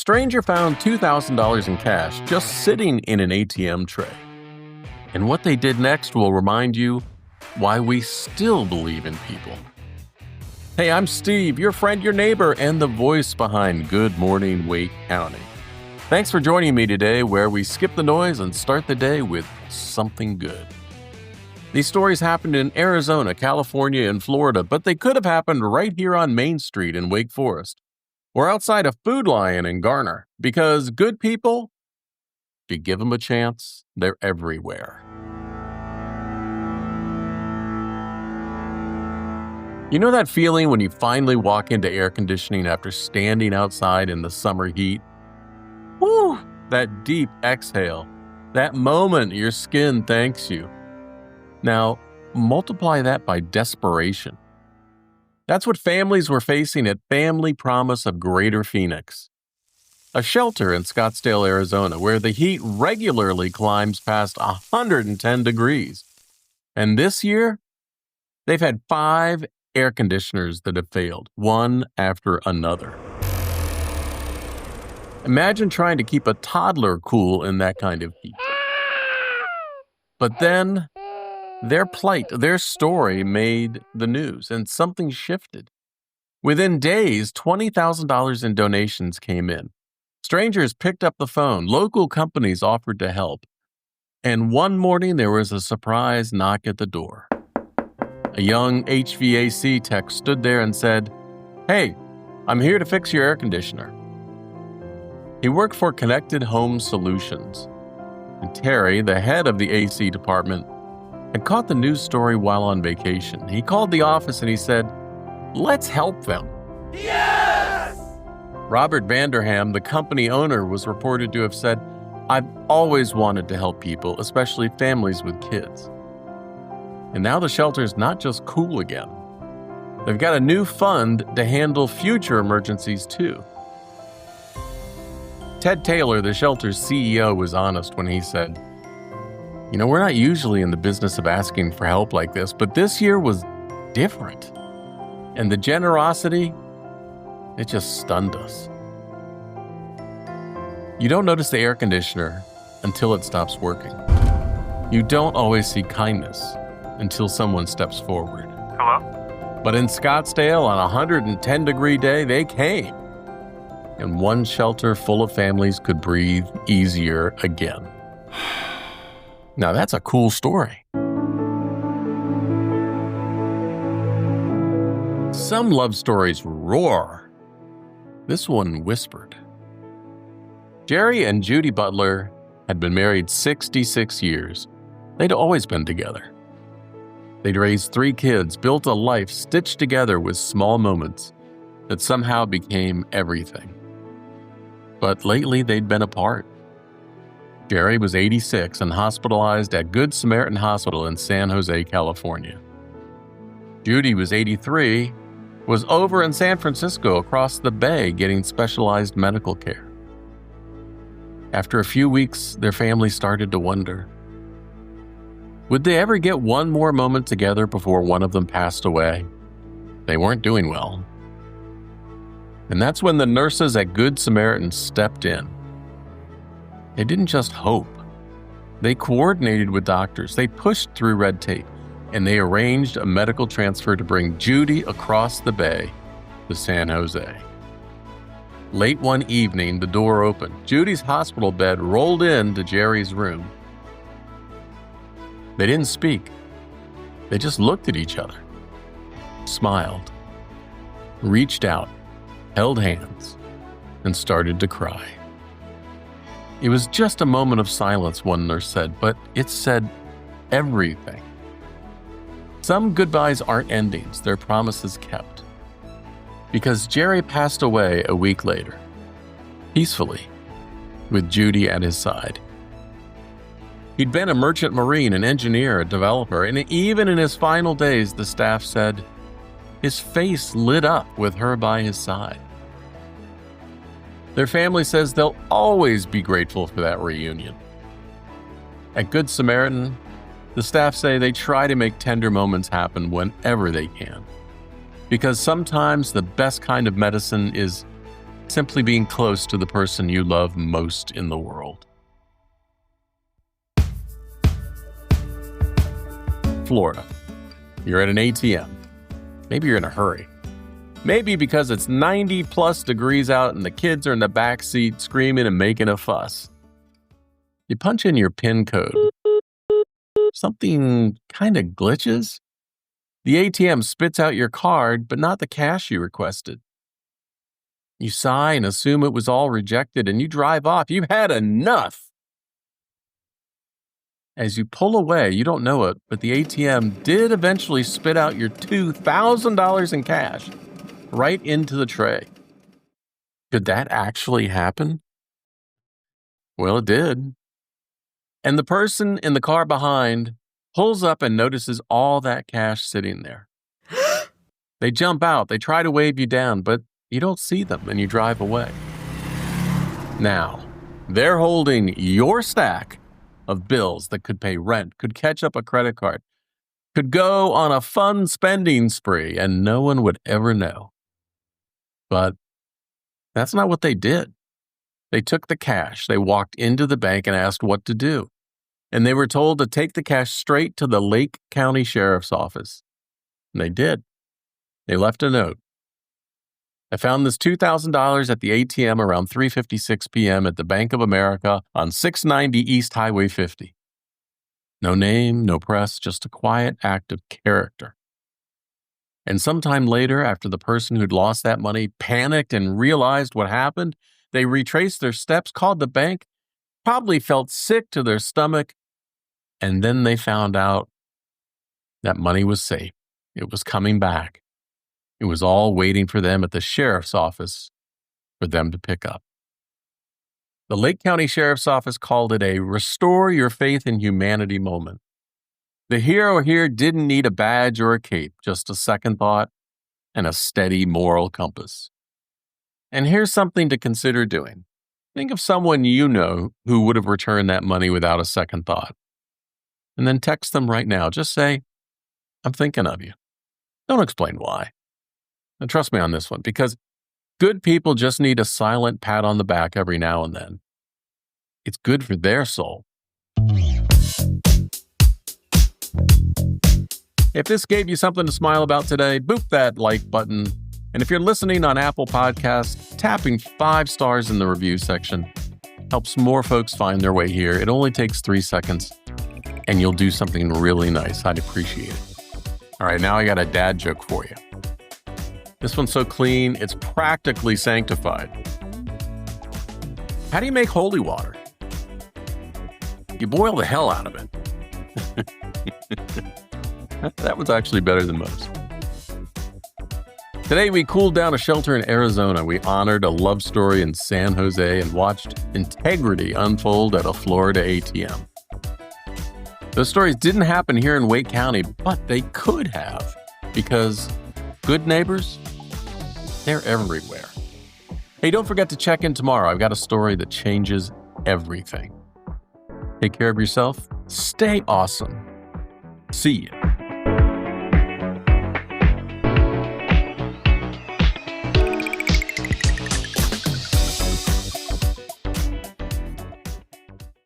stranger found $2,000 in cash just sitting in an ATM tray. And what they did next will remind you why we still believe in people. Hey, I'm Steve, your friend, your neighbor, and the voice behind Good Morning Wake County. Thanks for joining me today, where we skip the noise and start the day with something good. These stories happened in Arizona, California, and Florida, but they could have happened right here on Main Street in Wake Forest, or outside of Food Lion in Garner, because good people, if you give them a chance, they're everywhere. You know that feeling when you finally walk into air conditioning after standing outside in the summer heat? Whew, that deep exhale, that moment your skin thanks you. Now, multiply that by desperation. That's what families were facing at Family Promise of Greater Phoenix, a shelter in Scottsdale, Arizona, where the heat regularly climbs past 110 degrees. And this year, they've had 5 air conditioners that have failed, one after another. Imagine trying to keep a toddler cool in that kind of heat. But then, their plight, their story made the news, and something shifted. Within days, $20,000 in donations came in. Strangers picked up the phone. Local companies offered to help. And one morning, there was a surprise knock at the door. A young HVAC tech stood there and said, "Hey, I'm here to fix your air conditioner." He worked for Connected Home Solutions. And Terry, the head of the AC department, had caught the news story while on vacation. He called the office and he said, "Let's help them." Yes! Robert Vanderham, the company owner, was reported to have said, "I've always wanted to help people, especially families with kids." And now the shelter's not just cool again. They've got a new fund to handle future emergencies too. Ted Taylor, the shelter's CEO, was honest when he said, "You know, we're not usually in the business of asking for help like this, but this year was different. And the generosity, it just stunned us." You don't notice the air conditioner until it stops working. You don't always see kindness until someone steps forward. Hello? But in Scottsdale, on a 110-degree day, they came. And one shelter full of families could breathe easier again. Now that's a cool story. Some love stories roar. This one whispered. Jerry and Judie Butler had been married 66 years. They'd always been together. They'd raised 3 kids, built a life stitched together with small moments that somehow became everything. But lately, they'd been apart. Jerry was 86 and hospitalized at Good Samaritan Hospital in San Jose, California. Judie was 83, was over in San Francisco across the bay getting specialized medical care. After a few weeks, their family started to wonder, would they ever get one more moment together before one of them passed away? They weren't doing well. And that's when the nurses at Good Samaritan stepped in. They didn't just hope. They coordinated with doctors. They pushed through red tape, and they arranged a medical transfer to bring Judie across the bay to San Jose. Late one evening, the door opened. Judie's hospital bed rolled into Jerry's room. They didn't speak. They just looked at each other, smiled, reached out, held hands, and started to cry. It was just a moment of silence, one nurse said, but it said everything. Some goodbyes aren't endings, they're promises kept. Because Jerry passed away a week later, peacefully, with Judie at his side. He'd been a merchant marine, an engineer, a developer, and even in his final days, the staff said, his face lit up with her by his side. Their family says they'll always be grateful for that reunion. At Good Samaritan, the staff say they try to make tender moments happen whenever they can. Because sometimes the best kind of medicine is simply being close to the person you love most in the world. Florida. You're at an ATM. Maybe you're in a hurry. Maybe because it's 90 plus degrees out and the kids are in the back seat screaming and making a fuss. You punch in your PIN code. Something kind of glitches. The ATM spits out your card, but not the cash you requested. You sigh and assume it was all rejected, and you drive off. You've had enough. As you pull away, you don't know it, but the ATM did eventually spit out your $2,000 in cash right into the tray. Could that actually happen? Well, it did. And the person in the car behind pulls up and notices all that cash sitting there. They jump out, they try to wave you down, but you don't see them and you drive away. Now, they're holding your stack of bills that could pay rent, could catch up a credit card, could go on a fun spending spree, and no one would ever know. But that's not what they did. They took the cash, they walked into the bank and asked what to do. And they were told to take the cash straight to the Lake County Sheriff's Office. And they did. They left a note. I found this $2,000 at the ATM around 3:56 p.m. at the Bank of America on 690 East Highway 50. No name, no press, just a quiet act of character. And sometime later, after the person who'd lost that money panicked and realized what happened, they retraced their steps, called the bank, probably felt sick to their stomach, and then they found out that money was safe. It was coming back. It was all waiting for them at the sheriff's office for them to pick up. The Lake County Sheriff's Office called it a restore your faith in humanity moment. The hero here didn't need a badge or a cape, just a second thought and a steady moral compass. And here's something to consider doing. Think of someone you know who would have returned that money without a second thought. And then text them right now. Just say, I'm thinking of you. Don't explain why. And trust me on this one, because good people just need a silent pat on the back every now and then. It's good for their soul. If this gave you something to smile about today, boop that like button. And if you're listening on Apple Podcasts, tapping 5 stars in the review section helps more folks find their way here. It only takes 3 seconds, and you'll do something really nice. I'd appreciate it. All right, now I got a dad joke for you. This one's so clean, it's practically sanctified. How do you make holy water? You boil the hell out of it. That was actually better than most. Today, we cooled down a shelter in Arizona. We honored a love story in San Jose and watched integrity unfold at a Florida ATM. Those stories didn't happen here in Wake County, but they could have, because good neighbors, they're everywhere. Hey, don't forget to check in tomorrow. I've got a story that changes everything. Take care of yourself. Stay awesome. See ya.